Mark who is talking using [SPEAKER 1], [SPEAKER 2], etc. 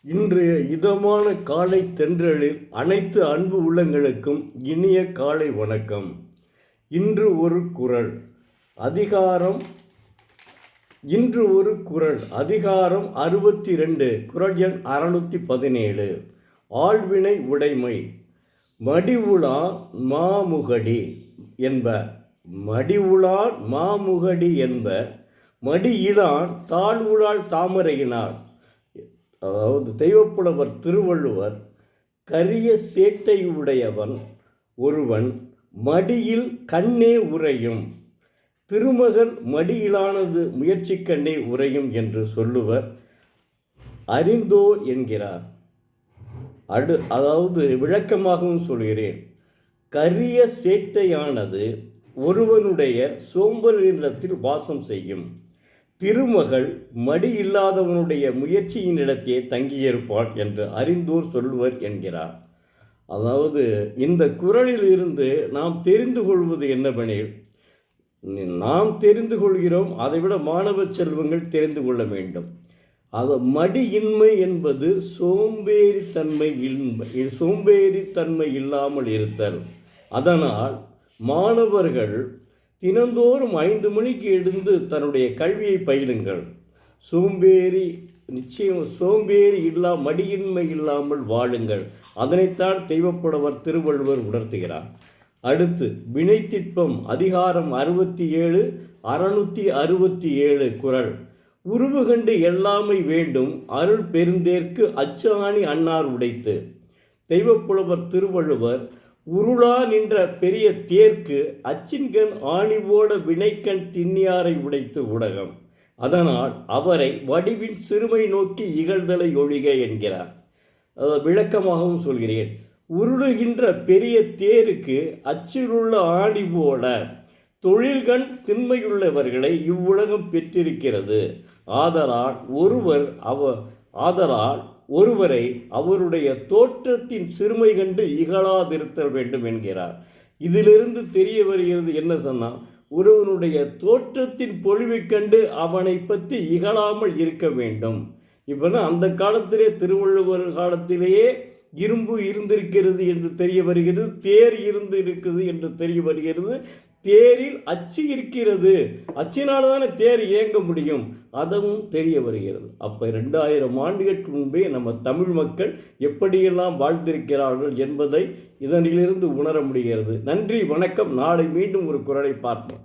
[SPEAKER 1] இன்றைய இதமான காலை தென்றலில் அனைத்து அன்பு உள்ளங்களுக்கும் இனிய காலை வணக்கம். இன்று ஒரு குறள் அதிகாரம் 62, குறள் எண் 617. ஆள்வினை உடைமை மடிவுளான் மாமுகடி என்ப மடியிலான் தாழ்வுளால் தாமரையினார். அதாவது தெய்வப்புலவர் திருவள்ளுவர், கரிய சேட்டையுடையவன் ஒருவன் மடியில் கண்ணே உறையும், திருமகள் மடியிலானது முயற்சி கண்ணே உறையும் என்று சொல்லுவர் அறிந்தோர் என்கிறார். அதாவது விளக்கமாகவும் சொல்கிறேன். கரிய சேட்டையானது ஒருவனுடைய சோம்பல் இல்லத்தில் வாசம் செய்யும். திருமகள் மடி இல்லாதவனுடைய முயற்சியின் இடத்தே தங்கியிருப்பான் என்று அறிந்தோர் சொல்லுவர் என்கிறார். அதாவது இந்த குறளில் இருந்து நாம் தெரிந்து கொள்வது என்னவெனில், நாம் தெரிந்து கொள்கிறோம், அதைவிட மாணவ செல்வங்கள் தெரிந்து கொள்ள வேண்டும். மடியின்மை என்பது சோம்பேறித்தன்மை இல்லாமல் இருத்தல். அதனால் மாணவர்கள் தினந்தோறும் 5 மணிக்கு எழுந்து தன்னுடைய கல்வியை பயிலுங்கள். மடியின்மை இல்லாமல் வாழுங்கள். அதனைத்தான் தெய்வப்புலவர் திருவள்ளுவர் உணர்த்துகிறார். அடுத்து வினைத்திட்பம் அதிகாரம் 67, 667 குறள். உருவு கண்டு எல்லாமை வேண்டும், அருள் பெருந்தேற்கு அச்சாணி அன்னார் உடைத்து. தெய்வப்புலவர் திருவள்ளுவர், உருளா நின்ற பெரிய தேர்க்கு அச்சின்கண் ஆணிவோட வினைக்கண் திண்ணியாரை உடைத்து ஊடகம். அதனால் அவரை வடிவின் சிறுமை நோக்கி இகழ்தலை ஒழிக என்கிறார். விளக்கமாகவும் சொல்கிறேன். உருளுகின்ற பெரிய தேருக்கு அச்சிலுள்ள ஆணி போல தொழில்கண் திண்மையுள்ளவர்களை இவ்வுலகம் பெற்றிருக்கிறது. ஆதலால் ஒருவரை அவருடைய தோற்றத்தின் சிறுமை கண்டு இகழாதிருத்தல் வேண்டும் என்கிறார். இதிலிருந்து தெரிய வருகிறது என்ன சொன்னால், ஒருவனுடைய தோற்றத்தின் பொழிவை கண்டு அவனை பற்றி இகழாமல் இருக்க வேண்டும். இப்போ அந்த காலத்திலே, திருவள்ளுவர் காலத்திலேயே இரும்பு இருந்திருக்கிறது என்று தெரிய வருகிறது, தேர் இருந்து இருக்குது என்று தெரிய வருகிறது. தேரில் அச்சு இருக்கிறது, அச்சினால் தானே தேர் இயங்க முடியும், அதுவும் தெரிய வருகிறது. அப்போ 2000 ஆண்டுகளுக்கு முன்பே நம்ம தமிழ் மக்கள் எப்படியெல்லாம் வாழ்ந்திருக்கிறார்கள் என்பதை இதனிலிருந்து உணர முடிகிறது. நன்றி, வணக்கம். நாளை மீண்டும் ஒரு குறளை பார்ப்போம்.